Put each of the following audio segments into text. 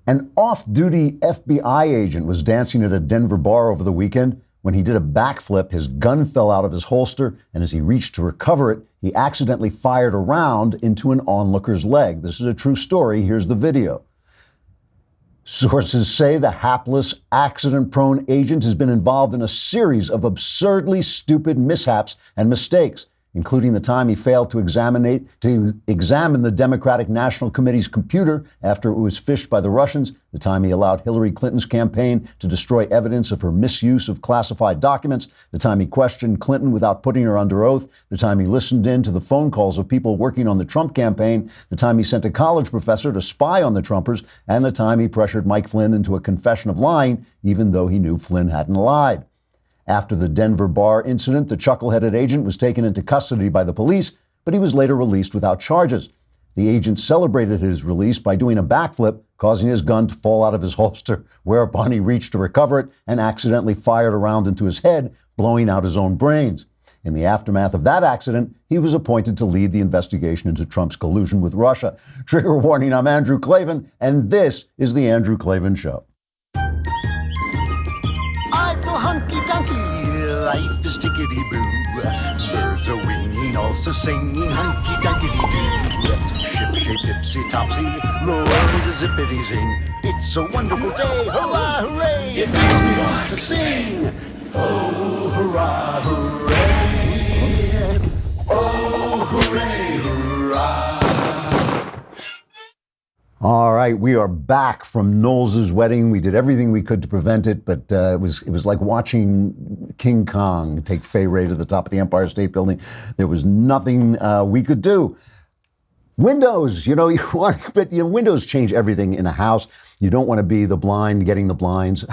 An off-duty FBI agent was dancing at a Denver bar over the weekend. When he did a backflip, his gun fell out of his holster, and as he reached to recover it, he accidentally fired a round into an onlooker's leg. This is a true story. Here's the video. Sources say the hapless, accident-prone agent has been involved in a series of absurdly stupid mishaps and mistakes, including the time he failed to examine the Democratic National Committee's computer after it was phished by the Russians, the time he allowed Hillary Clinton's campaign to destroy evidence of her misuse of classified documents, the time he questioned Clinton without putting her under oath, the time he listened in to the phone calls of people working on the Trump campaign, the time he sent a college professor to spy on the Trumpers, and the time he pressured Mike Flynn into a confession of lying, even though he knew Flynn hadn't lied. After the Denver bar incident, the chuckle-headed agent was taken into custody by the police, but he was later released without charges. The agent celebrated his release by doing a backflip, causing his gun to fall out of his holster, whereupon he reached to recover it and accidentally fired a round into his head, blowing out his own brains. In the aftermath of that accident, he was appointed to lead the investigation into Trump's collusion with Russia. Trigger warning, I'm Andrew Klavan, and this is The Andrew Klavan Show. Hunky-dunky, life is tickety-boo. Birds are winging, also singing hunky-dunky-doo. Ship-shaped, ipsy-topsy, the world is zippity-zing. It's a wonderful day, hurrah, hooray! It makes me want to sing. Oh, hurrah, hooray! Oh, hooray, hurrah! All right, we are back from Knowles' wedding. We did everything we could to prevent it, but it was like watching King Kong take Fay Ray to the top of the Empire State Building. There was nothing we could do. Windows, windows change everything in a house. You don't want to be the blind getting the blinds.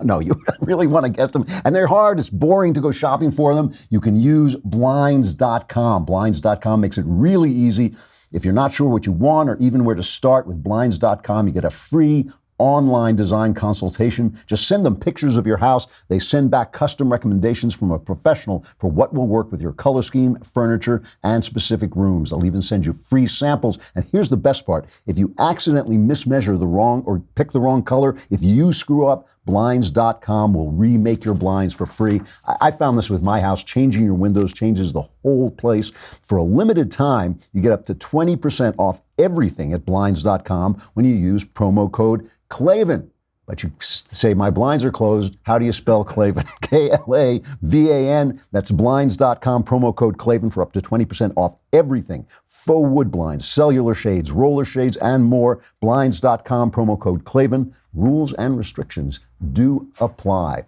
No, you really want to get them. And they're hard. It's boring to go shopping for them. You can use Blinds.com. Blinds.com makes it really easy. If you're not sure what you want or even where to start with Blinds.com, you get a free online design consultation. Just send them pictures of your house. They send back custom recommendations from a professional for what will work with your color scheme, furniture, and specific rooms. They'll even send you free samples. And here's the best part. If you accidentally mismeasure the wrong or pick the wrong color, if you screw up, Blinds.com will remake your blinds for free. I found this with my house. Changing your windows changes the whole place. For a limited time, you get up to 20% off everything at Blinds.com when you use promo code Klavan. But you say, my blinds are closed. How do you spell Klavan? Klavan. That's Blinds.com, promo code Klavan for up to 20% off everything. Faux wood blinds, cellular shades, roller shades, and more. Blinds.com, promo code Klavan. Rules and restrictions do apply.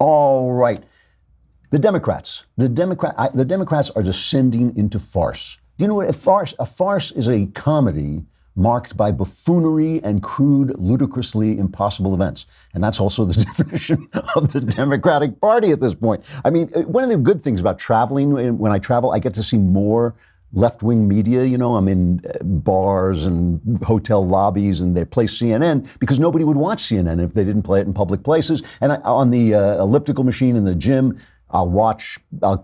All right. The Democrats are descending into farce. Do you know what a farce? A farce is a comedy marked by buffoonery and crude, ludicrously impossible events. And that's also the definition of the Democratic Party at this point. I mean, one of the good things about traveling, when I travel, I get to see more left-wing media. I'm in bars and hotel lobbies, and they play CNN because nobody would watch CNN if they didn't play it in public places. And on the elliptical machine in the gym, I'll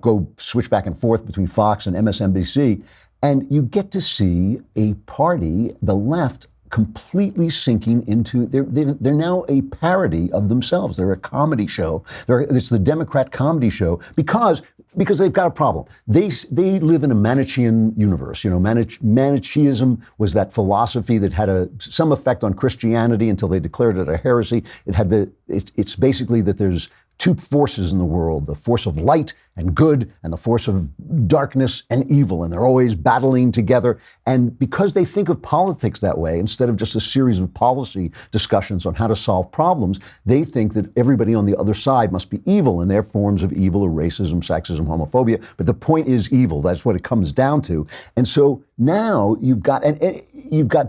go switch back and forth between Fox and MSNBC. And you get to see a party, the left, completely sinking into, they're now a parody of themselves. They're a comedy show. It's the Democrat comedy show because they've got a problem. They live in a Manichaean universe. Manichaeism was that philosophy that had some effect on Christianity until they declared it a heresy. It's basically that there's two forces in the world, the force of light and good and the force of darkness and evil, and they're always battling together. And because they think of politics that way, instead of just a series of policy discussions on how to solve problems, they think that everybody on the other side must be evil, and their forms of evil are racism, sexism, homophobia. But the point is evil. That's what it comes down to. And so now you've got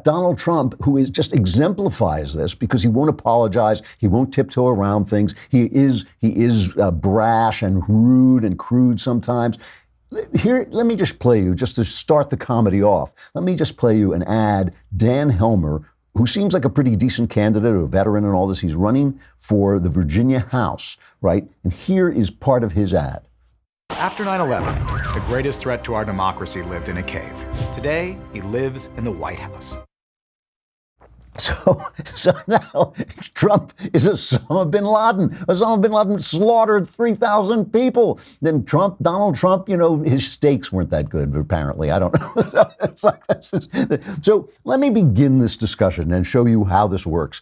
Donald Trump, who just exemplifies this because he won't apologize. He won't tiptoe around things. He is brash and rude and crude sometimes. Here, let me just play you, just to start the comedy off, let me just play you an ad. Dan Helmer, who seems like a pretty decent candidate, a veteran and all this, he's running for the Virginia House, right? And here is part of his ad. After 9/11, the greatest threat to our democracy lived in a cave. Today, he lives in the White House. So now Trump is Osama bin Laden. Osama bin Laden slaughtered 3,000 people. Then Donald Trump, his steaks weren't that good, apparently. I don't know. It's like so let me begin this discussion and show you how this works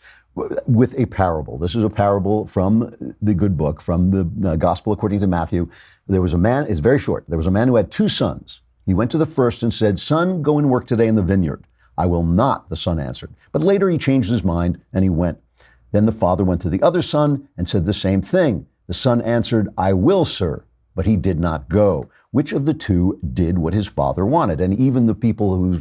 with a parable. This is a parable from the good book, from the Gospel according to Matthew. There was a man, it's very short. There was a man who had 2 sons. He went to the first and said, "Son, go and work today in the vineyard." "I will not," the son answered. But later he changed his mind and he went. Then the father went to the other son and said the same thing. The son answered, "I will, sir," but he did not go. Which of the 2 did what his father wanted? And even the people who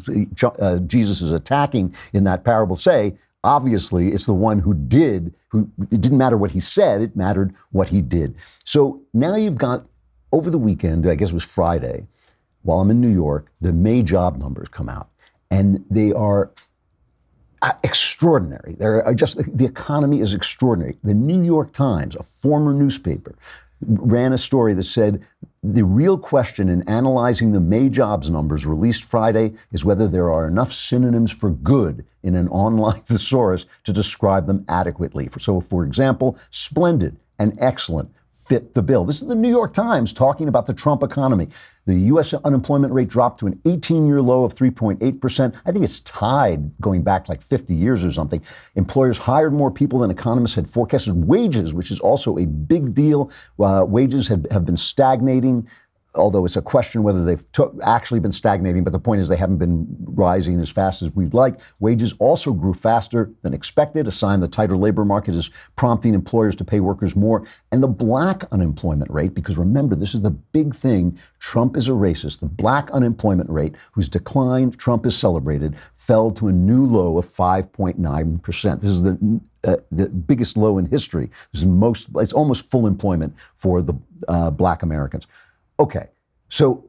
Jesus is attacking in that parable say, obviously, it's the one who it didn't matter what he said, it mattered what he did. So now you've got, over the weekend, I guess it was Friday, while I'm in New York, the May job numbers come out. And they are extraordinary. The economy is extraordinary. The New York Times, a former newspaper, ran a story that said the real question in analyzing the May jobs numbers released Friday is whether there are enough synonyms for good in an online thesaurus to describe them adequately. So, for example, splendid and excellent fit the bill. This is the New York Times talking about the Trump economy. The U.S. unemployment rate dropped to an 18-year low of 3.8%. I think it's tied going back like 50 years or something. Employers hired more people than economists had forecasted. Wages, which is also a big deal, wages have been stagnating, although it's a question whether they've actually been stagnating, but the point is they haven't been rising as fast as we'd like. Wages also grew faster than expected, a sign the tighter labor market is prompting employers to pay workers more. And the black unemployment rate, because remember, this is the big thing, Trump is a racist. The black unemployment rate, whose decline Trump has celebrated, fell to a new low of 5.9%. This is the biggest low in history. It's almost full employment for the black Americans. Okay, so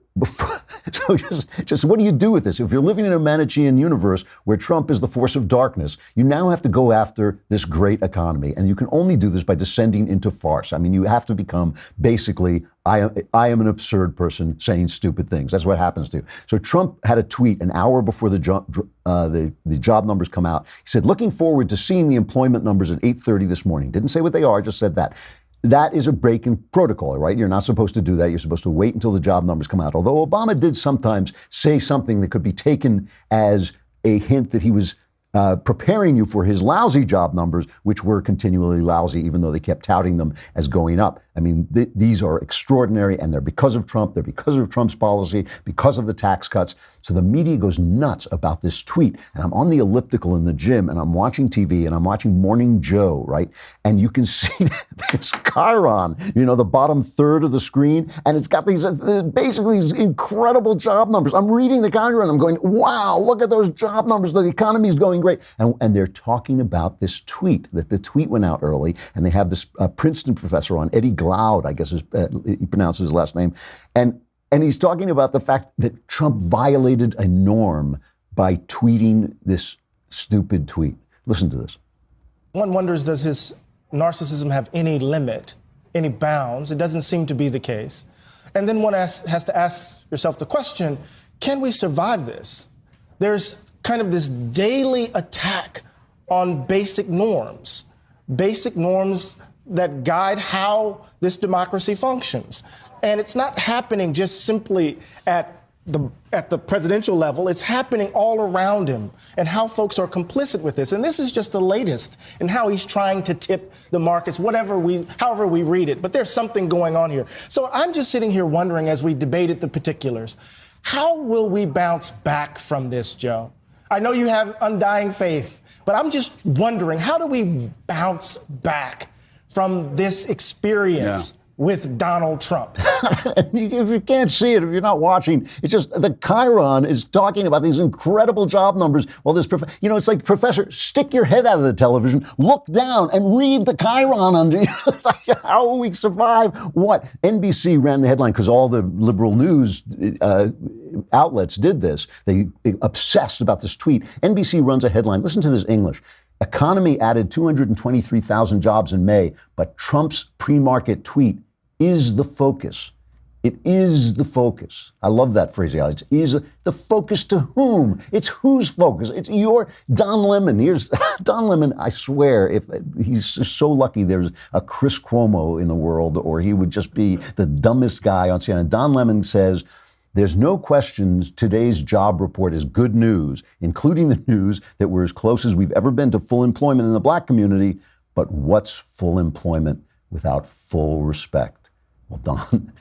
just what do you do with this? If you're living in a Manichean universe where Trump is the force of darkness, you now have to go after this great economy, and you can only do this by descending into farce. I mean, you have to become basically, I am an absurd person saying stupid things. That's what happens to you. So Trump had a tweet an hour before the job numbers come out. He said, "Looking forward to seeing the employment numbers at 8:30 this morning." Didn't say what they are, just said that. That is a break in protocol, right? You're not supposed to do that. You're supposed to wait until the job numbers come out. Although Obama did sometimes say something that could be taken as a hint that he was preparing you for his lousy job numbers, which were continually lousy, even though they kept touting them as going up. I mean, these are extraordinary, and they're because of Trump. They're because of Trump's policy, because of the tax cuts. So the media goes nuts about this tweet. And I'm on the elliptical in the gym, and I'm watching TV, and I'm watching Morning Joe, right? And you can see this chyron, the bottom third of the screen, and it's got these basically these incredible job numbers. I'm reading the chyron, and I'm going, wow, look at those job numbers. The economy's going great. And they're talking about this tweet, that the tweet went out early, and they have this Princeton professor on, Eddie Glaude, I guess he pronounces his last name. And he's talking about the fact that Trump violated a norm by tweeting this stupid tweet. Listen to this. One wonders, does his narcissism have any limit, any bounds? It doesn't seem to be the case. And then one has to ask yourself the question, can we survive this? There's kind of this daily attack on basic norms that guide how this democracy functions. And it's not happening just simply at the presidential level. It's happening all around him, and how folks are complicit with this. And this is just the latest in how he's trying to tip the markets, however we read it. But there's something going on here. So I'm just sitting here wondering, as we debated the particulars, how will we bounce back from this, Joe? I know you have undying faith, but I'm just wondering, how do we bounce back from this experience with Donald Trump? If you can't see it, if you're not watching, it's just the chyron is talking about these incredible job numbers. Well, it's like, professor, stick your head out of the television, look down and read the chyron under you. How will we survive? What? NBC ran the headline because all the liberal news outlets did this. They obsessed about this tweet. NBC runs a headline. Listen to this English. Economy added 223,000 jobs in May, but Trump's pre-market tweet is the focus. It is the focus. I love that phraseology. It is the focus to whom? It's whose focus? It's your Don Lemon. Here's Don Lemon. I swear, if he's so lucky there's a Chris Cuomo in the world, or he would just be the dumbest guy on CNN. Don Lemon says, there's no questions today's job report is good news, including the news that we're as close as we've ever been to full employment in the black community. But what's full employment without full respect? Well, Don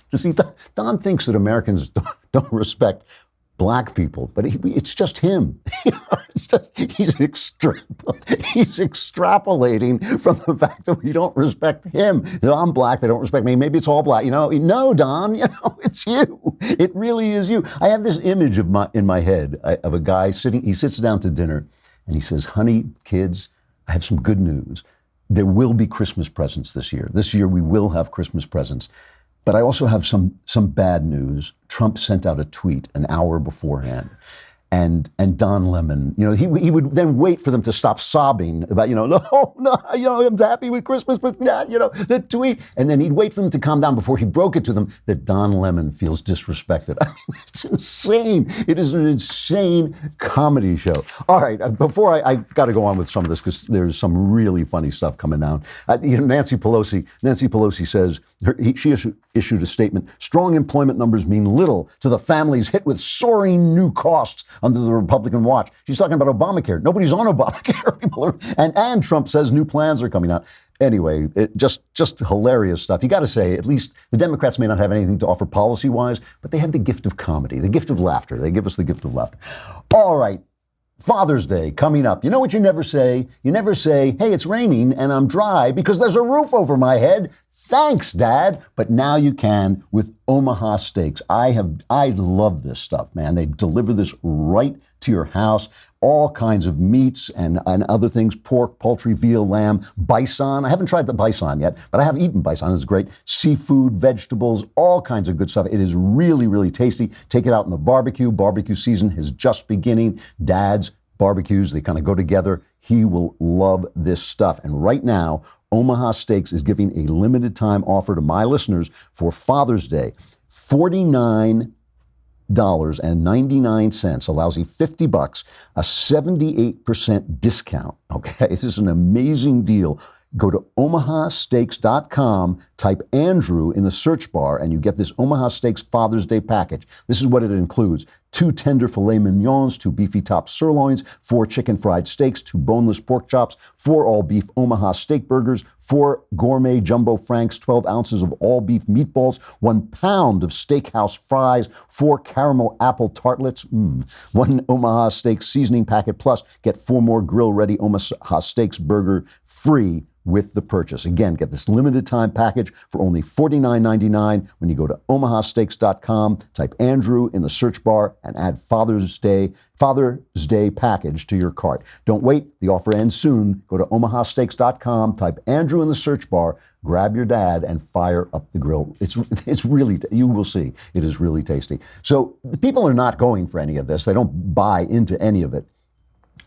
thinks that Americans don't respect black people, but it's just him. He's extrapolating from the fact that we don't respect him. I'm black, they don't respect me. Maybe it's all black. No, Don, it's you. It really is you. I have this image in my head of a guy sitting. He sits down to dinner and he says, "Honey, kids, I have some good news. There will be Christmas presents this year. This year we will have Christmas presents. But I also have some bad news. Trump sent out a tweet an hour beforehand. And Don Lemon, he would then wait for them to stop sobbing about, no, I'm happy with Christmas, but the tweet. And then he'd wait for them to calm down before he broke it to them that Don Lemon feels disrespected. I mean, it's insane. It is an insane comedy show. All right, before I got to go on with some of this because there's some really funny stuff coming down. Nancy Pelosi says she issued a statement. Strong employment numbers mean little to the families hit with soaring new costs under the Republican watch. She's talking about Obamacare. Nobody's on Obamacare. People are, and Trump says new plans are coming out. Anyway, just hilarious stuff. You got to say, at least the Democrats may not have anything to offer policy-wise, but they have the gift of comedy, the gift of laughter. They give us the gift of laughter. All right. Father's Day coming up. You know what you never say? You never say, hey, it's raining and I'm dry because there's a roof over my head. Thanks, Dad. But now you can with Omaha Steaks. I love this stuff, man. They deliver this right to your house. All kinds of meats and other things, pork, poultry, veal, lamb, bison. I haven't tried the bison yet, but I have eaten bison. It's great. Seafood, vegetables, all kinds of good stuff. It is really, really tasty. Take it out in the barbecue. Barbecue season is just beginning. Dad's barbecues, they kind of go together. He will love this stuff. And right now, Omaha Steaks is giving a limited time offer to my listeners for Father's Day. $49.99, a lousy $50, a 78% discount. Okay, this is an amazing deal. Go to omahasteaks.com, type Andrew in the search bar, and you get this Omaha Steaks Father's Day package. This is what it includes. 2 tender filet mignons, 2 beefy top sirloins, 4 chicken fried steaks, 2 boneless pork chops, 4 all-beef Omaha steak burgers, 4 gourmet jumbo franks, 12 ounces of all-beef meatballs, 1 pound of steakhouse fries, 4 caramel apple tartlets, 1 Omaha Steaks seasoning packet, plus get 4 more grill-ready Omaha Steaks burger free with the purchase. Again, get this limited time package for only $49.99 when you go to omahasteaks.com, type Andrew in the search bar, and add Father's Day package to your cart. Don't wait. The offer ends soon. Go to omahasteaks.com, type Andrew in the search bar, grab your dad, and fire up the grill. It's really, you will see, it is really tasty. So the people are not going for any of this. They don't buy into any of it.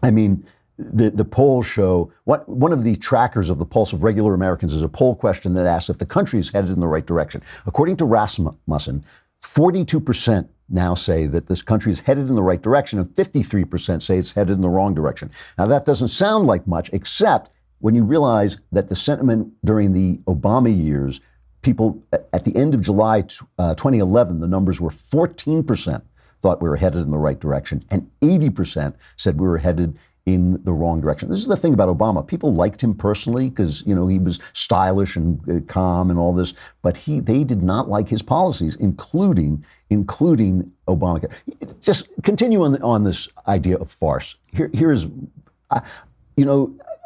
I mean, the polls show, one of the trackers of the pulse of regular Americans is a poll question that asks if the country is headed in the right direction. According to Rasmussen, 42% now say that this country is headed in the right direction, and 53% say it's headed in the wrong direction. Now, that doesn't sound like much, except when you realize that the sentiment during the Obama years, people at the end of July 2011, the numbers were 14% thought we were headed in the right direction, and 80% said we were headed in the wrong direction. This is the thing about Obama. People liked him personally because, he was stylish and calm and all this, but they did not like his policies, including Obamacare. Just continue on this idea of farce. Here is,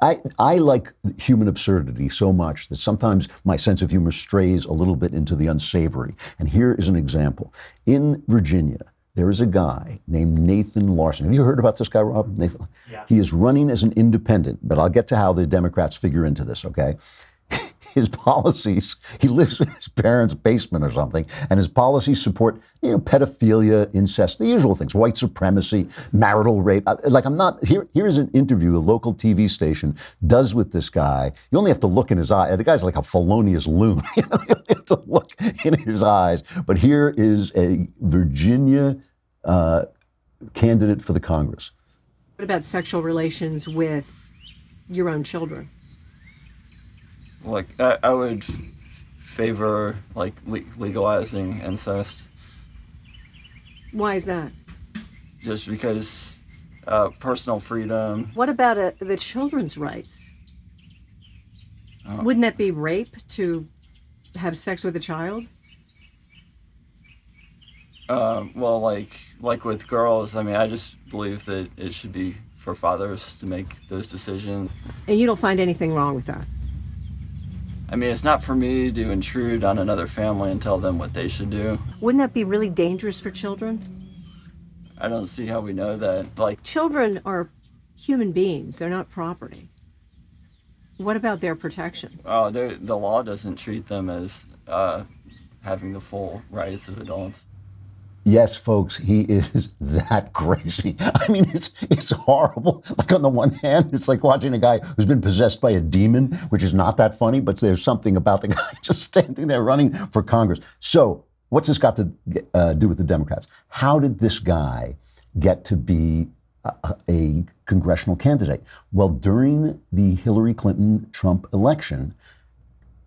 I like human absurdity so much that sometimes my sense of humor strays a little bit into the unsavory. And here is an example. In Virginia, there is a guy named Nathan Larson. Have you heard about this guy, Rob? Nathan? Yeah. He is running as an independent, but I'll get to how the Democrats figure into this, okay? his policies, he lives in his parents' basement or something, and his policies support, pedophilia, incest, the usual things, white supremacy, marital rape. Here's an interview a local TV station does with this guy. You only have to look in his eye. The guy's like a felonious loon. You have to look in his eyes. But here is a Virginia candidate for the Congress. What about sexual relations with your own children? Like, I would favor, like, legalizing incest. Why is that? Just because personal freedom. What about the children's rights? Wouldn't that be rape to have sex with a child? Well, like with girls, I mean, I just believe that it should be for fathers to make those decisions. And you don't find anything wrong with that? I mean, it's not for me to intrude on another family and tell them what they should do. Wouldn't that be really dangerous for children? I don't see how we know that. Like, children are human beings. They're not property. What about their protection? The law doesn't treat them as having the full rights of adults. Yes, folks, he is that crazy. I mean, it's horrible. Like, on the one hand, it's like watching a guy who's been possessed by a demon, which is not that funny, but there's something about the guy just standing there running for Congress. So what's this got to do with the Democrats? How did this guy get to be a congressional candidate? Well, during the Hillary Clinton-Trump election,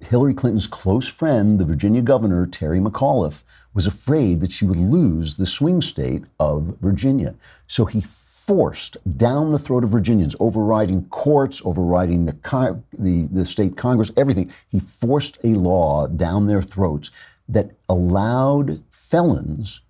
Hillary Clinton's close friend, the Virginia governor, Terry McAuliffe, was afraid that she would lose the swing state of Virginia. So he forced down the throat of Virginians, overriding courts, overriding the state Congress, everything. He forced a law down their throats that allowed felons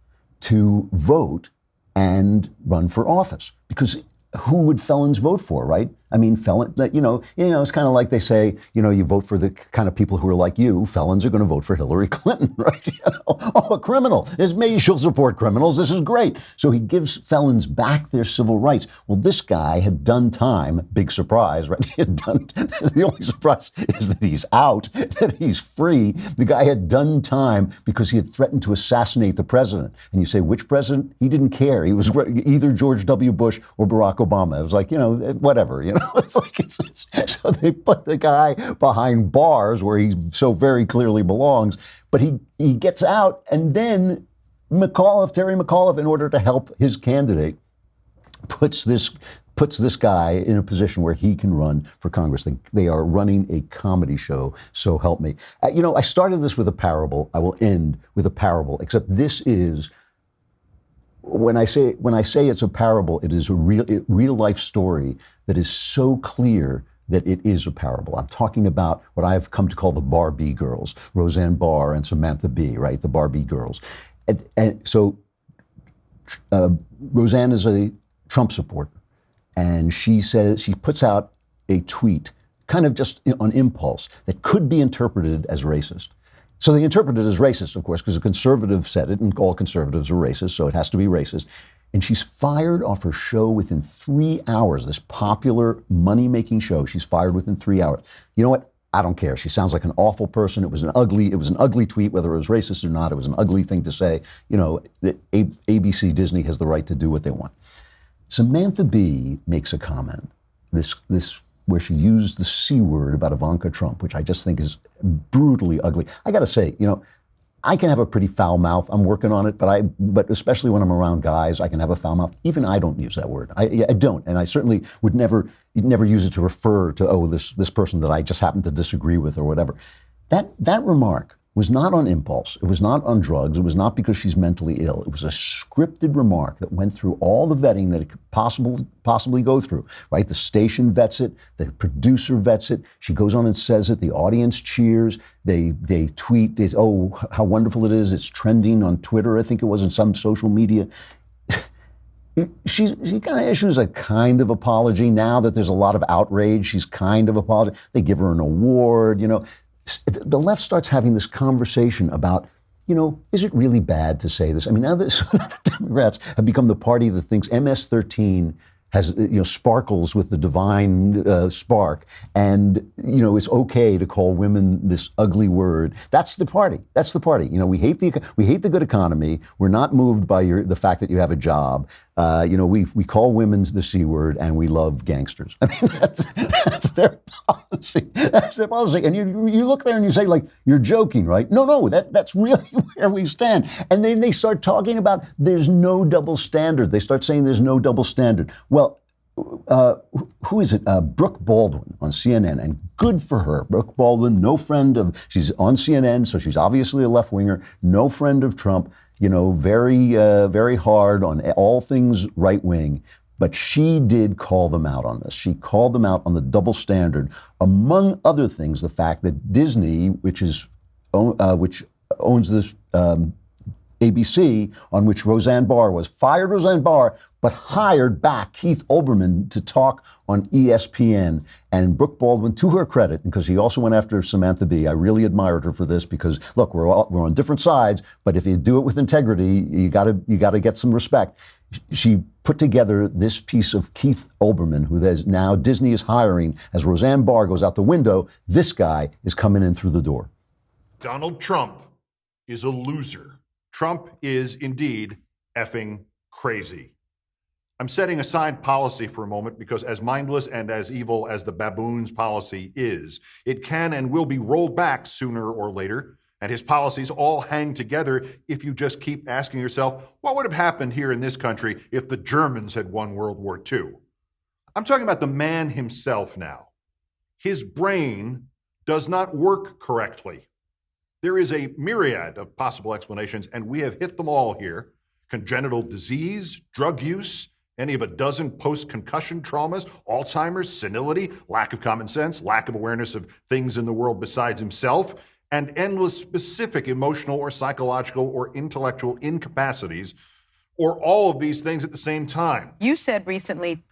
to vote and run for office. Because who would felons vote for, right? I mean, it's kind of like they say, you vote for the kind of people who are like you. Felons are going to vote for Hillary Clinton, right? Oh, a criminal. Maybe she'll support criminals. This is great. So he gives felons back their civil rights. Well, this guy had done time. Big surprise, right? He had done. The only surprise is that he's out, that he's free. The guy had done time because he had threatened to assassinate the president. And you say, which president? He didn't care. He was either George W. Bush or Barack Obama. It was like, whatever, so they put the guy behind bars where he so very clearly belongs, but he gets out, and then Terry McAuliffe, in order to help his candidate, puts this guy in a position where he can run for Congress. They are running a comedy show, so help me. I started this with a parable. I will end with a parable, except this is, when I say it's a parable, it is a real life story that is so clear that it is a parable. I'm talking about what I've come to call the Barbie girls, Roseanne Barr and Samantha Bee, right? The Barbie girls. And so Roseanne is a Trump supporter, and she puts out a tweet, kind of just on impulse, that could be interpreted as racist. So they interpret it as racist, of course, because a conservative said it, and all conservatives are racist, so it has to be racist. And she's fired off her show within 3 hours, this popular money-making show. She's fired within 3 hours. You know what? I don't care. She sounds like an awful person. It was an ugly tweet, whether it was racist or not. It was an ugly thing to say. That ABC Disney has the right to do what they want. Samantha Bee makes a comment, this where she used the C word about Ivanka Trump, which I just think is brutally ugly. I got to say, I can have a pretty foul mouth. I'm working on it, but especially when I'm around guys, I can have a foul mouth. Even I don't use that word. I don't, and I certainly would never use it to refer to this person that I just happen to disagree with or whatever. That remark was not on impulse. It was not on drugs. It was not because she's mentally ill. It was a scripted remark that went through all the vetting that it could possibly go through, right? The station vets it. The producer vets it. She goes on and says it. The audience cheers. They tweet, oh, how wonderful it is. It's trending on Twitter, I think it was, in some social media. She kind of issues a kind of apology now that there's a lot of outrage. She's kind of apologizing. They give her an award, The left starts having this conversation about, is it really bad to say this? I mean, now the Democrats have become the party that thinks MS-13 has, sparkles with the divine spark, and, it's okay to call women this ugly word. That's the party. That's the party. We hate the good economy. We're not moved by the fact that you have a job. We call women the C word, and we love gangsters. I mean, that's their policy. That's their policy. And you look there and you say, like, you're joking, right? No, that's really where we stand. And then they start talking about there's no double standard. They start saying there's no double standard. Well, who is it? Brooke Baldwin on CNN, and good for her. Brooke Baldwin, she's on CNN, so she's obviously a left-winger, no friend of Trump, very, very hard on all things right-wing. But she did call them out on this. She called them out on the double standard, among other things, the fact that Disney, which owns this ABC, on which Roseanne Barr was, fired Roseanne Barr, but hired back Keith Olbermann to talk on ESPN. And Brooke Baldwin, to her credit, because he also went after Samantha Bee, I really admired her for this, because look, we're on different sides, but if you do it with integrity, you gotta get some respect. She put together this piece of Keith Olbermann, who now Disney is hiring. As Roseanne Barr goes out the window, this guy is coming in through the door. Donald Trump is a loser. Trump is indeed effing crazy. I'm setting aside policy for a moment because as mindless and as evil as the baboon's policy is, it can and will be rolled back sooner or later, and his policies all hang together if you just keep asking yourself, what would have happened here in this country if the Germans had won World War II? I'm talking about the man himself now. His brain does not work correctly. There is a myriad of possible explanations, and we have hit them all here. Congenital disease, drug use, any of a dozen post-concussion traumas, Alzheimer's, senility, lack of common sense, lack of awareness of things in the world besides himself, and endless specific emotional or psychological or intellectual incapacities, or all of these things at the same time. You said recently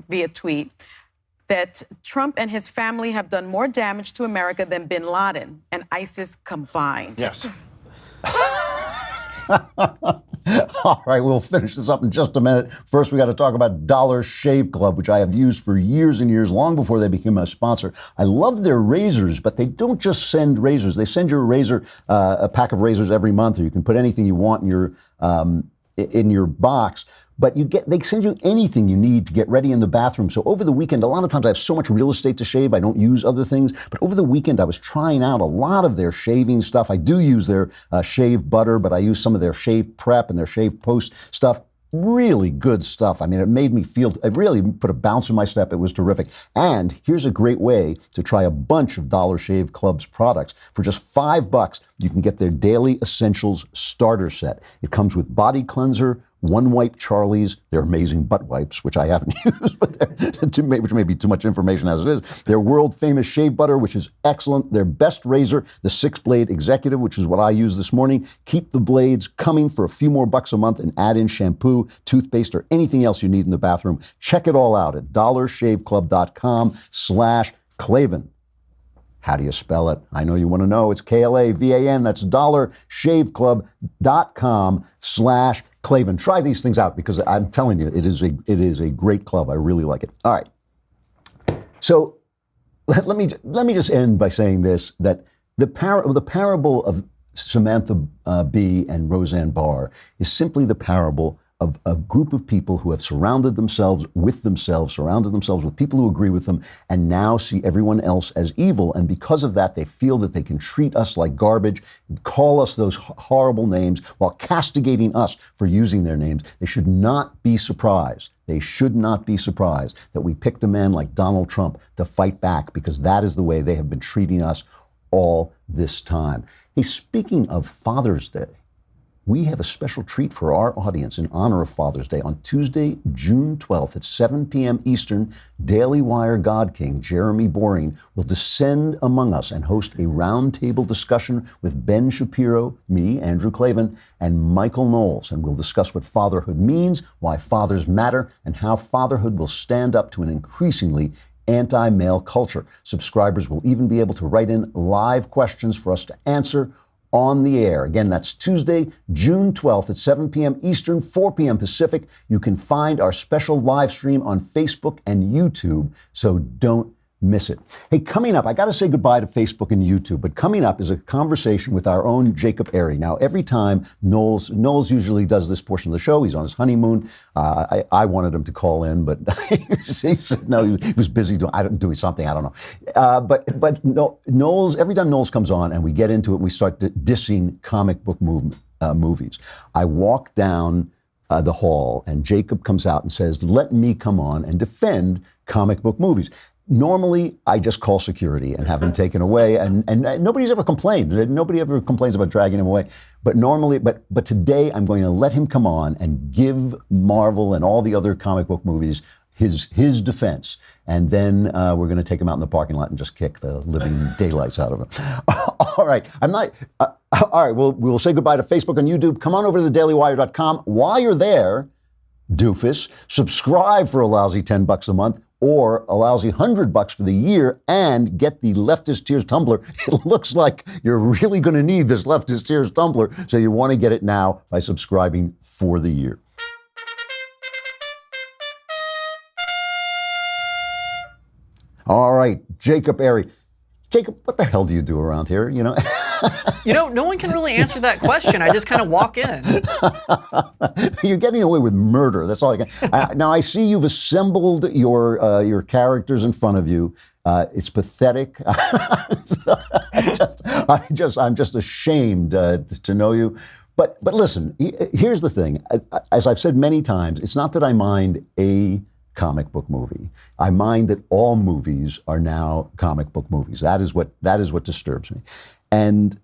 via tweet that Trump and his family have done more damage to America than bin Laden and ISIS combined. Yes. All right, we'll finish this up in just a minute. First, we got to talk about Dollar Shave Club, which I have used for years and years, long before they became a sponsor. I love their razors, but they don't just send razors. They send you a razor, a pack of razors every month, or you can put anything you want in your box. But they send you anything you need to get ready in the bathroom. So over the weekend, a lot of times I have so much real estate to shave, I don't use other things. But over the weekend, I was trying out a lot of their shaving stuff. I do use their shave butter, but I use some of their shave prep and their shave post stuff. Really good stuff. I mean, it made me feel, it really put a bounce in my step. It was terrific. And here's a great way to try a bunch of Dollar Shave Club's products. For just $5, you can get their Daily Essentials Starter Set. It comes with body cleanser, One Wipe Charlie's, their amazing butt wipes, which I haven't used, which may be too much information as it is. Their world famous shave butter, which is excellent. Their best razor, the 6-blade Executive, which is what I used this morning. Keep the blades coming for a few more bucks a month and add in shampoo, toothpaste, or anything else you need in the bathroom. Check it all out at dollarshaveclub.com/Klavan. How do you spell it? I know you want to know. It's Klavan. That's dollarshaveclub.com/Klavan. Try these things out because I'm telling you, it is a great club. I really like it. All right. So let me just end by saying this, that the parable of Samantha Bee and Roseanne Barr is simply the parable of a group of people who have surrounded themselves with people who agree with them, and now see everyone else as evil. And because of that, they feel that they can treat us like garbage, call us those horrible names while castigating us for using their names. They should not be surprised. They should not be surprised that we picked a man like Donald Trump to fight back, because that is the way they have been treating us all this time. Hey, speaking of Father's Day, we have a special treat for our audience in honor of Father's Day. On Tuesday, June 12th at 7 p.m. Eastern, Daily Wire God King Jeremy Boring will descend among us and host a roundtable discussion with Ben Shapiro, me, Andrew Klavan, and Michael Knowles. And we'll discuss what fatherhood means, why fathers matter, and how fatherhood will stand up to an increasingly anti-male culture. Subscribers will even be able to write in live questions for us to answer. on the air. Again, that's Tuesday, June 12th at 7 p.m. Eastern, 4 p.m. Pacific. You can find our special live stream on Facebook and YouTube, so don't miss it. Hey, coming up, I got to say goodbye to Facebook and YouTube, but coming up is a conversation with our own Jacob Airey. Now, every time Knowles usually does this portion of the show, he's on his honeymoon. I wanted him to call in, but he said no, he was busy doing something, I don't know. But no, Knowles, every time Knowles comes on and we get into it, we start dissing comic book movies. I walk down the hall and Jacob comes out and says, let me come on and defend comic book movies. Normally, I just call security and have him taken away, and nobody's ever complained. Nobody ever complains about dragging him away. But normally, but today, I'm going to let him come on and give Marvel and all the other comic book movies his defense, and then we're going to take him out in the parking lot and just kick the living daylights out of him. All right, all right, we'll say goodbye to Facebook and YouTube. Come on over to thedailywire.com. While you're there, doofus, subscribe for a lousy $10 a month, or a lousy $100 for the year, and get the Leftist Tears tumbler. It looks like you're really going to need this Leftist Tears tumbler, so you want to get it now by subscribing for the year. All right, Jacob Airey. Jacob, what the hell do you do around here? You know, no one can really answer that question. I just kind of walk in. You're getting away with murder. That's all I can. Now I see you've assembled your characters in front of you. It's pathetic. I'm just ashamed to know you. But listen, here's the thing. As I've said many times, it's not that I mind a comic book movie. I mind that all movies are now comic book movies. That is what disturbs me. And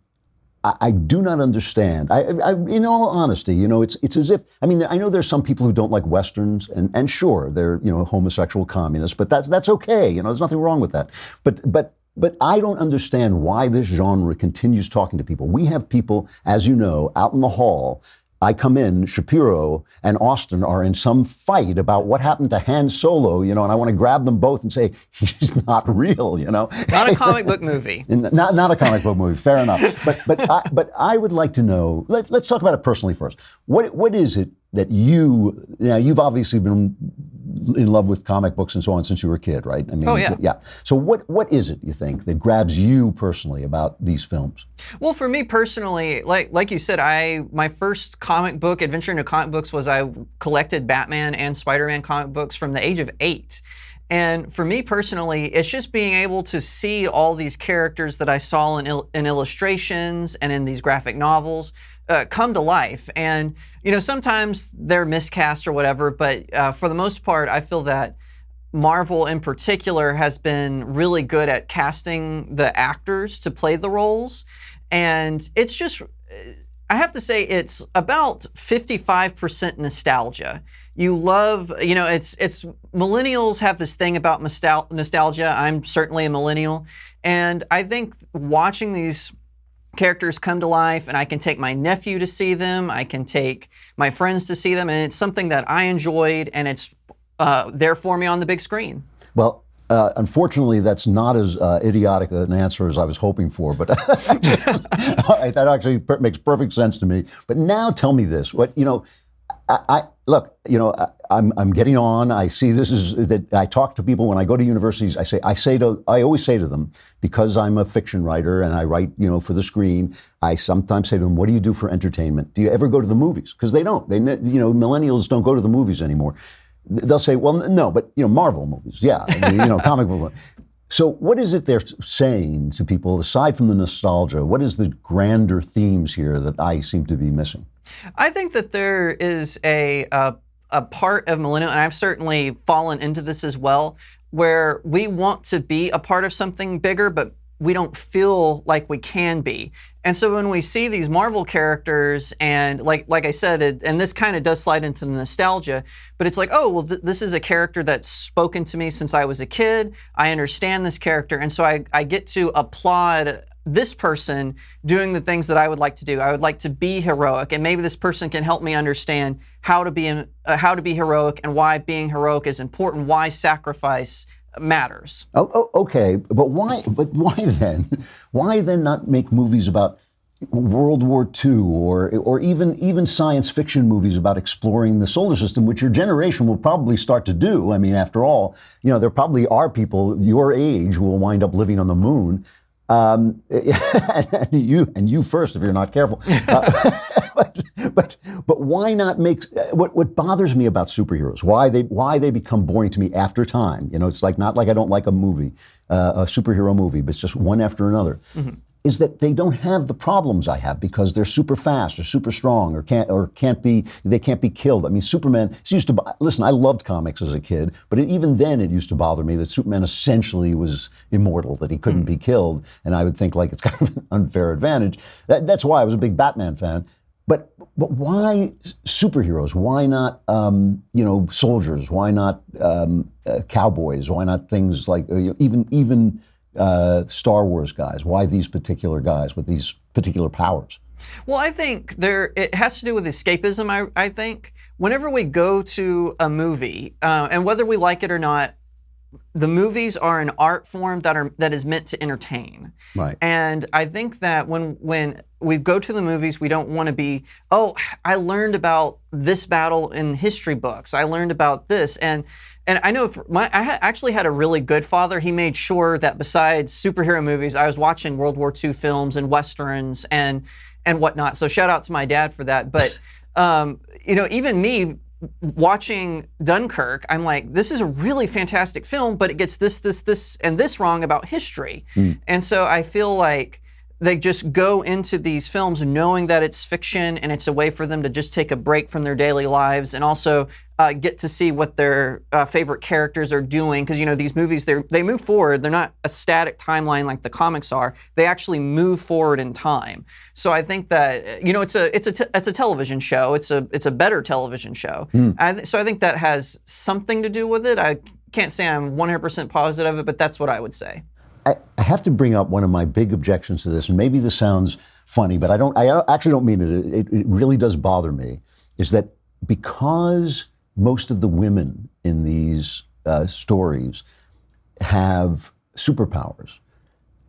I do not understand. In all honesty, it's as if, I know there's some people who don't like Westerns, and sure, they're, homosexual communists, but that's okay. There's nothing wrong with that. But I don't understand why this genre continues talking to people. We have people, as you know, out in the hall. I come in, Shapiro and Austin are in some fight about what happened to Han Solo, and I want to grab them both and say, he's not real, Not a comic book movie. Not a comic book movie, fair enough. But I would like to know, let's talk about it personally first. What is it that you've obviously been in love with comic books and so on since you were a kid, right? Oh, yeah. Yeah. So what is it, you think, that grabs you personally about these films? Well, for me personally, like you said, my first comic book adventure into comic books was I collected Batman and Spider-Man comic books from the age of 8. And for me personally, it's just being able to see all these characters that I saw in illustrations and in these graphic novels come to life. And, sometimes they're miscast or whatever, but for the most part, I feel that Marvel in particular has been really good at casting the actors to play the roles. And it's just, I have to say, it's about 55% nostalgia. You love, it's millennials have this thing about nostalgia. I'm certainly a millennial. And I think watching these characters come to life, and I can take my nephew to see them, I can take my friends to see them, and it's something that I enjoyed, and it's there for me on the big screen. Well, unfortunately, that's not as idiotic an answer as I was hoping for, but all right, that actually makes perfect sense to me. But now tell me this, I'm getting on. I see that I talk to people when I go to universities. I always say to them, because I'm a fiction writer and I write, for the screen, I sometimes say to them, what do you do for entertainment? Do you ever go to the movies? Because they don't. Millennials don't go to the movies anymore. They'll say, well, no, but Marvel movies, yeah, comic book movies. So what is it they're saying to people, aside from the nostalgia? What is the grander themes here that I seem to be missing? I think that there is a part of millennial, and I've certainly fallen into this as well, where we want to be a part of something bigger, but we don't feel like we can be. And so when we see these Marvel characters, and like I said, and this kind of does slide into the nostalgia, but it's like, oh, well, this is a character that's spoken to me since I was a kid. I understand this character, and so I get to applaud this person doing the things that I would like to do. I would like to be heroic, and maybe this person can help me understand how to be heroic and why being heroic is important, why sacrifice matters. Oh, okay, but why then? Why then not make movies about World War II or even science fiction movies about exploring the solar system, which your generation will probably start to do. I mean, after all, there probably are people your age who will wind up living on the moon. And you first if you're not careful. But why not make what bothers me about superheroes? Why they become boring to me after time? It's not like I don't like a movie, a superhero movie, but it's just one after another. Mm-hmm. Is that they don't have the problems I have because they're super fast or super strong or can't be killed. I mean, Superman used to listen. I loved comics as a kid, but even then it used to bother me that Superman essentially was immortal, that he couldn't be killed, and I would think like it's kind of an unfair advantage. That's why I was a big Batman fan. But why superheroes? Why not soldiers? Why not cowboys? Why not things like even Star Wars guys? Why these particular guys with these particular powers? Well, I think it has to do with escapism. I think whenever we go to a movie, and whether we like it or not, the movies are an art form that is meant to entertain. Right. And I think that when we go to the movies, we don't want to be, I learned about this battle in history books. I learned about this. And I know I actually had a really good father. He made sure that besides superhero movies, I was watching World War II films and Westerns and whatnot. So shout out to my dad for that. But, even me watching Dunkirk, I'm like, this is a really fantastic film, but it gets this, and this wrong about history. And so I feel like they just go into these films knowing that it's fiction and it's a way for them to just take a break from their daily lives and also get to see what their favorite characters are doing. Because, these movies, they move forward. They're not a static timeline like the comics are. They actually move forward in time. So I think that, it's a television show. It's a better television show. So I think that has something to do with it. I can't say I'm 100% positive of it, but that's what I would say. I have to bring up one of my big objections to this, and maybe this sounds funny, but I actually don't mean it. It really does bother me, is that because most of the women in these stories have superpowers,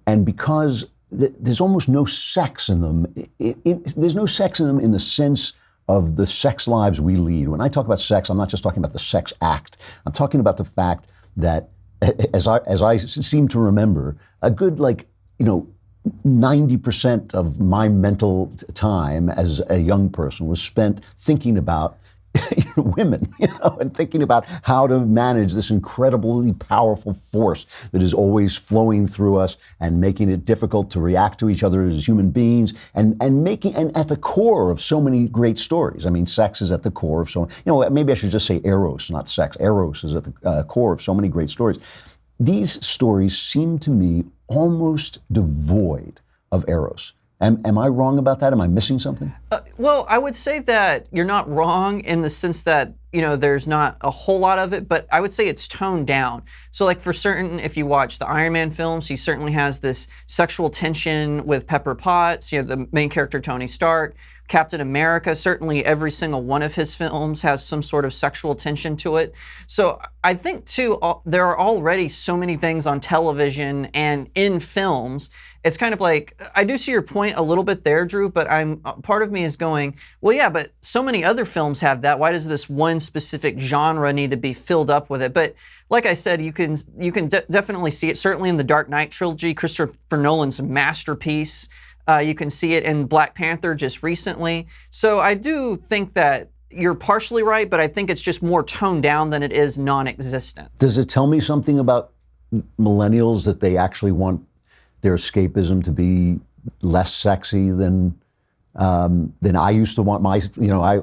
and because there's almost no sex in them, there's no sex in them in the sense of the sex lives we lead. When I talk about sex, I'm not just talking about the sex act. I'm talking about the fact that as I seem to remember, a good 90% of my mental time as a young person was spent thinking about women, and thinking about how to manage this incredibly powerful force that is always flowing through us and making it difficult to react to each other as human beings, and at the core of so many great stories. I mean, sex is at the core of so, maybe I should just say eros, not sex. Eros is at the core of so many great stories. These stories seem to me almost devoid of eros. Am I wrong about that? Am I missing something? Well, I would say that you're not wrong in the sense that, there's not a whole lot of it, but I would say it's toned down. So for certain, if you watch the Iron Man films, he certainly has this sexual tension with Pepper Potts, the main character, Tony Stark. Captain America, certainly every single one of his films has some sort of sexual tension to it. So I think, too, there are already so many things on television and in films. It's kind of like, I do see your point a little bit there, Drew, but part of me is going, well, yeah, but so many other films have that. Why does this one specific genre need to be filled up with it? But like I said, you can definitely see it, certainly in the Dark Knight trilogy, Christopher Nolan's masterpiece. You can see it in Black Panther just recently. So I do think that you're partially right, but I think it's just more toned down than it is non-existent. Does it tell me something about millennials that they actually want their escapism to be less sexy than I used to want my,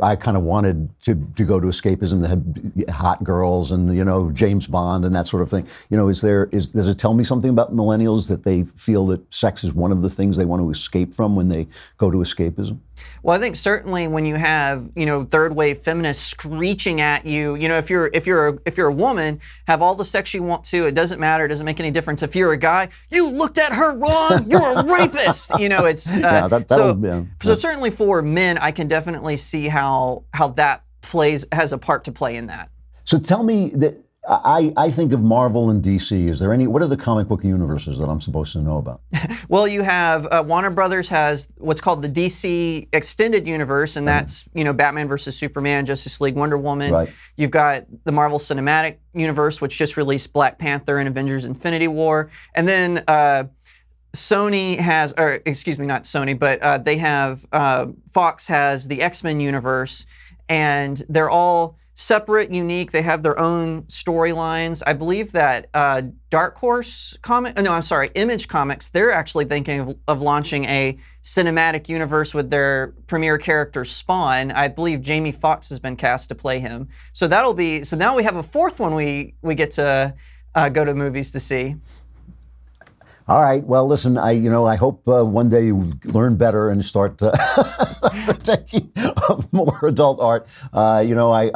I kind of wanted to go to escapism that had hot girls and, James Bond and that sort of thing. Does it tell me something about millennials that they feel that sex is one of the things they want to escape from when they go to escapism? Well, I think certainly when you have, third wave feminists screeching at you, if you're a woman, have all the sex you want to, it doesn't matter, it doesn't make any difference. If you're a guy, you looked at her wrong, you're a rapist. So certainly for men, I can definitely see how that has a part to play in that. So tell me that I think of Marvel and DC. Is there any? What are the comic book universes that I'm supposed to know about? Well, you have Warner Brothers has what's called the DC Extended Universe, and that's Batman versus Superman, Justice League, Wonder Woman. Right. You've got the Marvel Cinematic Universe, which just released Black Panther and Avengers: Infinity War, and then Sony has, or excuse me, not Sony, but they have Fox has the X-Men universe, and they're all separate, unique. They have their own storylines. I believe that Dark Horse Image Comics, they're actually thinking of launching a cinematic universe with their premier character Spawn. I believe Jamie Foxx has been cast to play him. So now we have a fourth one we get to go to movies to see. All right. Well, listen. I hope one day you learn better and start taking more adult art. I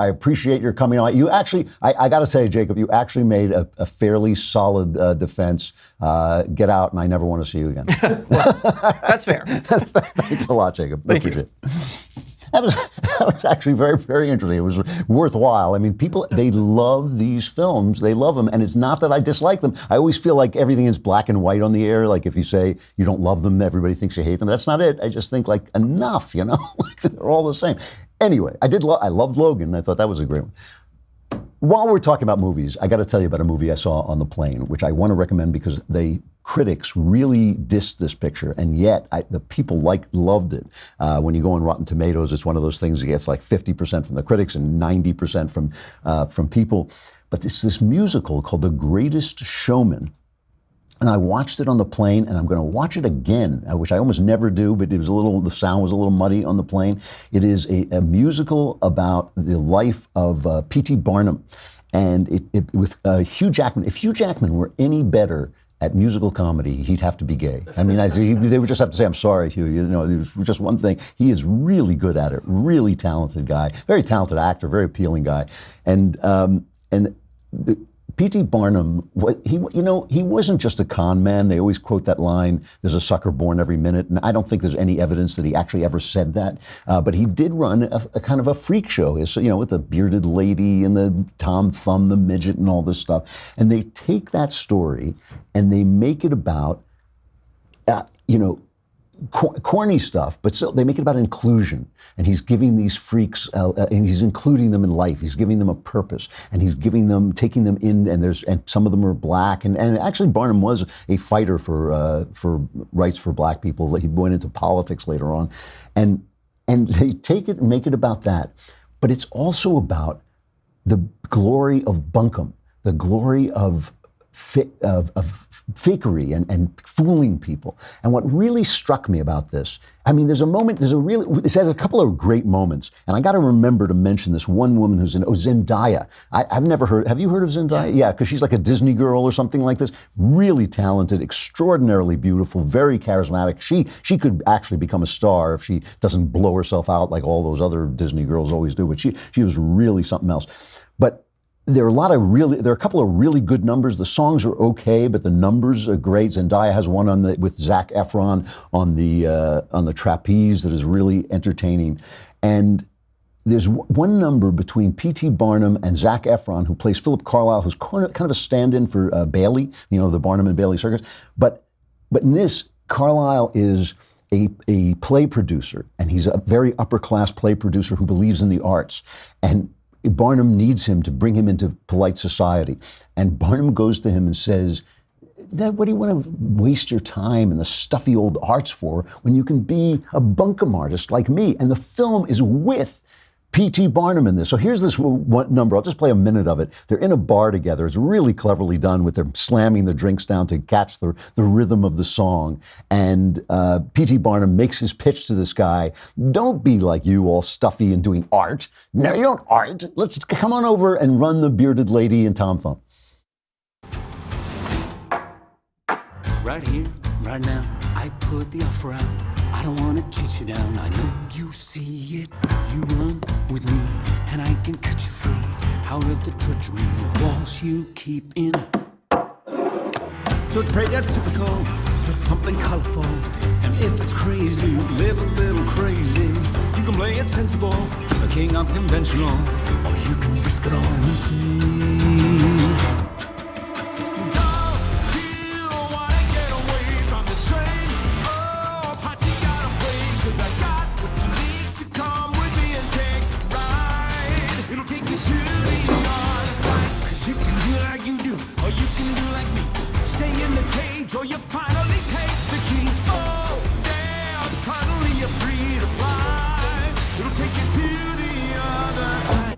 appreciate your coming on. You actually, I got to say, Jacob, you actually made a fairly solid defense. Get out, and I never want to see you again. That's fair. Thanks a lot, Jacob. Thank you. Appreciate it. That was actually very, very interesting. It was worthwhile. I mean, people, they love these films. They love them. And it's not that I dislike them. I always feel like everything is black and white on the air. Like if you say you don't love them, everybody thinks you hate them. That's not it. I just think like enough, like they're all the same. Anyway, I loved Logan. I thought that was a great one. While we're talking about movies, I got to tell you about a movie I saw on the plane, which I want to recommend because critics really dissed this picture, and yet the people loved it. When you go on Rotten Tomatoes, it's one of those things that gets like 50% from the critics and 90% from people. But it's this musical called The Greatest Showman. And I watched it on the plane, and I'm going to watch it again, which I almost never do, but the sound was a little muddy on the plane. It is a musical about the life of P.T. Barnum, and it with Hugh Jackman. If Hugh Jackman were any better at musical comedy, he'd have to be gay. I mean, they would just have to say, "I'm sorry, Hugh." It was just one thing. He is really good at it. Really talented guy. Very talented actor. Very appealing guy. And P.T. Barnum, he wasn't just a con man. They always quote that line, "There's a sucker born every minute." And I don't think there's any evidence that he actually ever said that. But he did run a kind of a freak show, with the bearded lady and the Tom Thumb, the midget and all this stuff. And they take that story and they make it about, corny stuff, but still they make it about inclusion. And he's giving these freaks, and he's including them in life. He's giving them a purpose, and he's taking them in. And some of them are black. And actually, Barnum was a fighter for rights for black people. He went into politics later on, and they take it and make it about that. But it's also about the glory of bunkum, the glory of fakery and fooling people. And what really struck me about this, I mean, it has a couple of great moments. And I got to remember to mention this one woman who's Zendaya. I've never heard, have you heard of Zendaya? Yeah, because she's like a Disney girl or something like this. Really talented, extraordinarily beautiful, very charismatic. She could actually become a star if she doesn't blow herself out like all those other Disney girls always do. But she was really something else. But there are a couple of really good numbers. The songs are okay, but the numbers are great. Zendaya has one with Zac Efron on the trapeze that is really entertaining. And there's one number between P.T. Barnum and Zac Efron, who plays Philip Carlisle, who's kind of a stand-in for Bailey, the Barnum and Bailey Circus. But in this, Carlisle is a play producer, and he's a very upper-class play producer who believes in the arts. And Barnum needs him to bring him into polite society. And Barnum goes to him and says, "Dad, what do you want to waste your time in the stuffy old arts for when you can be a bunkum artist like me?" And the film is with P.T. Barnum in this. So here's this one number. I'll just play a minute of it. They're in a bar together. It's really cleverly done with them slamming the drinks down to catch the rhythm of the song. And P.T. Barnum makes his pitch to this guy. "Don't be like you, all stuffy and doing art. No, you don't art. Let's come on over and run the bearded lady and Tom Thumb." Right here, right now, I put the offer out. I don't want to chase you down. I know you see it. You run with me, and I can cut you free out of the treachery of walls you keep in. So trade that typical for something colorful. And if it's crazy, live a little crazy. You can play it sensible, a king unconventional, or you can risk it all and see. you finally take the key. Oh, damn, suddenly you're free to fly. It'll take you to the other side.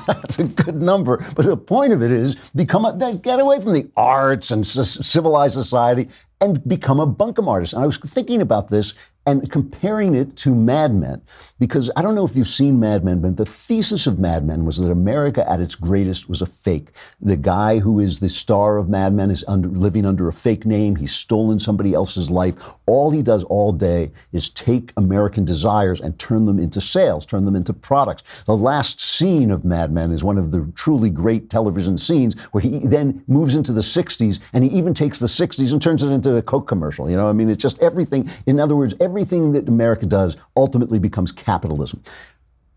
That's a good number, but the point of it is get away from the arts and civilized society and become a bunkum artist. And I was thinking about this and comparing it to Mad Men, because I don't know if you've seen Mad Men, but the thesis of Mad Men was that America at its greatest was a fake. The guy who is the star of Mad Men is living under a fake name. He's stolen somebody else's life. All he does all day is take American desires and turn them into sales, turn them into products. The last scene of Mad Men is one of the truly great television scenes where he then moves into the 60s, and he even takes the 60s and turns it into a Coke commercial. I mean, it's just everything. In other words, everything that America does ultimately becomes capitalism.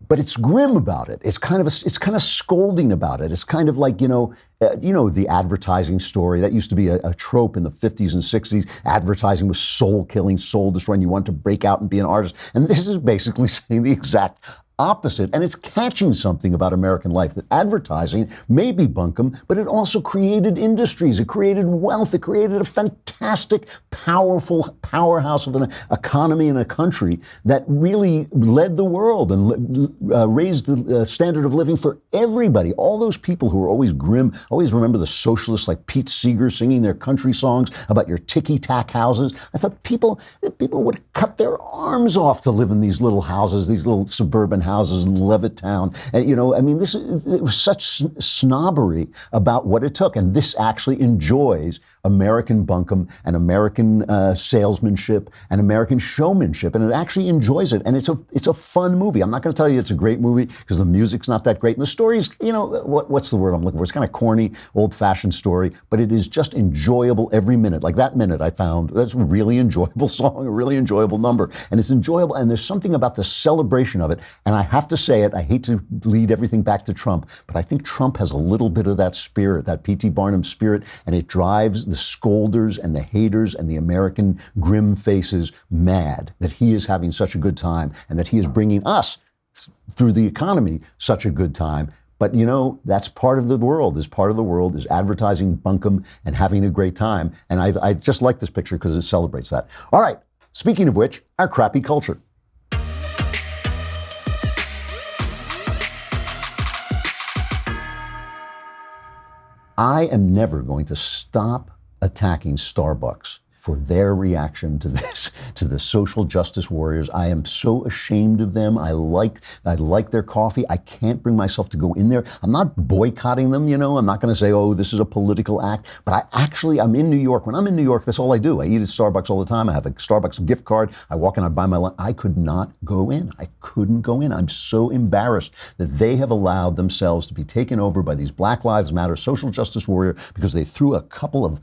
But it's grim about it. It's kind of scolding about it. It's kind of like, the advertising story. That used to be a trope in the 50s and 60s. Advertising was soul killing, soul destroying. You want to break out and be an artist. And this is basically saying the exact opposite. And it's catching something about American life, that advertising may be bunkum, but it also created industries. It created wealth. It created a fantastic, powerful powerhouse of an economy in a country that really led the world and raised the standard of living for everybody. All those people who were always grim, always remember the socialists like Pete Seeger singing their country songs about your ticky-tack houses. I thought people would cut their arms off to live in these little houses, these little suburban houses in Levittown. And, it was such snobbery about what it took. And this actually enjoys American bunkum and American salesmanship and American showmanship, and it actually enjoys it. And it's a fun movie. I'm not going to tell you it's a great movie because the music's not that great, and the story's, what's the word I'm looking for? It's kind of corny, old-fashioned story, but it is just enjoyable every minute. Like that minute I found, that's a really enjoyable song, a really enjoyable number, and it's enjoyable, and there's something about the celebration of it. And I have to say it, I hate to lead everything back to Trump, but I think Trump has a little bit of that spirit, that P.T. Barnum spirit, and it drives the scolders and the haters and the American grim faces mad that he is having such a good time and that he is bringing us through the economy such a good time. But that's part of the world. Is advertising bunkum and having a great time. And I just like this picture because it celebrates that. All right. Speaking of which, our crappy culture. I am never going to stop attacking Starbucks for their reaction to this, to the social justice warriors. I am so ashamed of them. I like their coffee. I can't bring myself to go in there. I'm not boycotting them, I'm not going to say, oh, this is a political act. But I'm in New York. When I'm in New York, that's all I do. I eat at Starbucks all the time. I have a Starbucks gift card. I walk in, I buy my lunch. I could not go in. I couldn't go in. I'm so embarrassed that they have allowed themselves to be taken over by these Black Lives Matter social justice warrior because they threw a couple of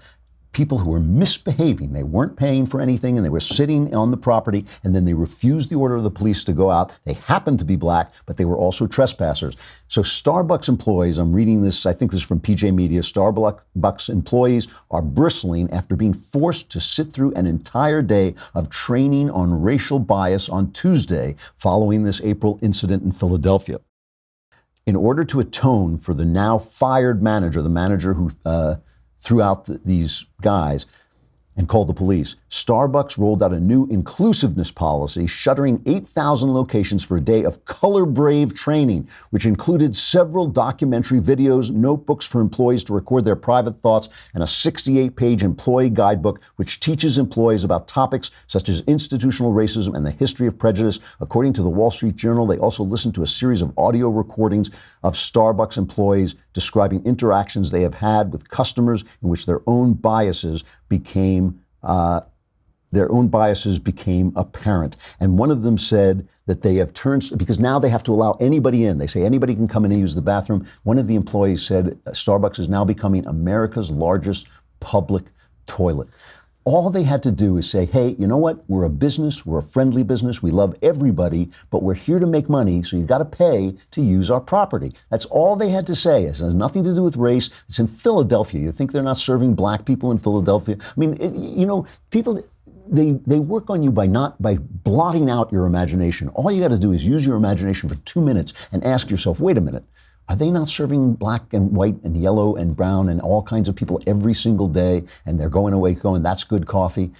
people who were misbehaving. They weren't paying for anything and they were sitting on the property, and then they refused the order of the police to go out. They happened to be black, but they were also trespassers. So Starbucks employees, I'm reading this, I think this is from PJ Media, Starbucks employees are bristling after being forced to sit through an entire day of training on racial bias on Tuesday following this April incident in Philadelphia. In order to atone for the now fired manager, the manager who threw out these guys and called the police, Starbucks rolled out a new inclusiveness policy, shuttering 8,000 locations for a day of color-brave training, which included several documentary videos, notebooks for employees to record their private thoughts, and a 68-page employee guidebook, which teaches employees about topics such as institutional racism and the history of prejudice. According to the Wall Street Journal, they also listened to a series of audio recordings of Starbucks employees describing interactions they have had with customers in which their own biases became apparent. And one of them said that they have turned, because now they have to allow anybody in. They say anybody can come in and use the bathroom. One of the employees said Starbucks is now becoming America's largest public toilet. All they had to do is say, hey, you know what? We're a business. We're a friendly business. We love everybody, but we're here to make money, so you've got to pay to use our property. That's all they had to say. It has nothing to do with race. It's in Philadelphia. You think they're not serving black people in Philadelphia? I mean, people, they work on you by blotting out your imagination. All you got to do is use your imagination for 2 minutes and ask yourself, wait a minute, Are they not serving black and white and yellow and brown and all kinds of people every single day? And they're going away going, that's good coffee.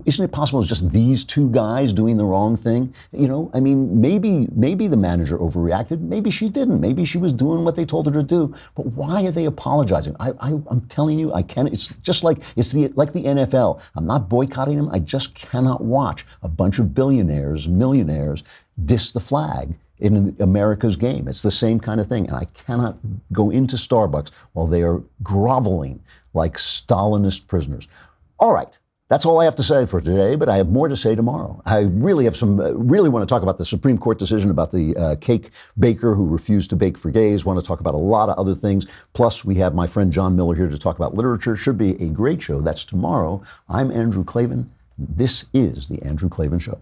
Isn't it possible it's just these two guys doing the wrong thing? You know, I mean, maybe the manager overreacted. Maybe she didn't. Maybe she was doing what they told her to do. But why are they apologizing? I'm telling you, I can't. It's just like like the NFL. I'm not boycotting them. I just cannot watch a bunch of billionaires, millionaires diss the flag in America's game. It's the same kind of thing. And I cannot go into Starbucks while they are groveling like Stalinist prisoners. All right. That's all I have to say for today, but I have more to say tomorrow. I really want to talk about the Supreme Court decision about the cake baker who refused to bake for gays. Want to talk about a lot of other things. Plus, we have my friend John Miller here to talk about literature. Should be a great show. That's tomorrow. I'm Andrew Klavan. This is The Andrew Klavan Show.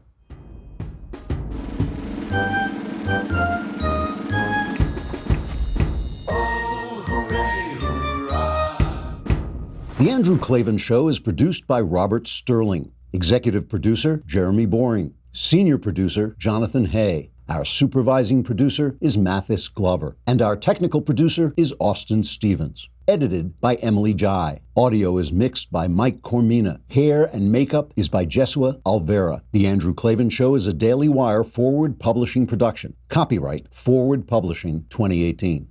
The Andrew Klavan Show is produced by Robert Sterling. Executive producer, Jeremy Boring. Senior producer, Jonathan Hay. Our supervising producer is Mathis Glover. And our technical producer is Austin Stevens. Edited by Emily Jai. Audio is mixed by Mike Cormina. Hair and makeup is by Jesua Alvera. The Andrew Klavan Show is a Daily Wire Forward Publishing production. Copyright Forward Publishing 2018.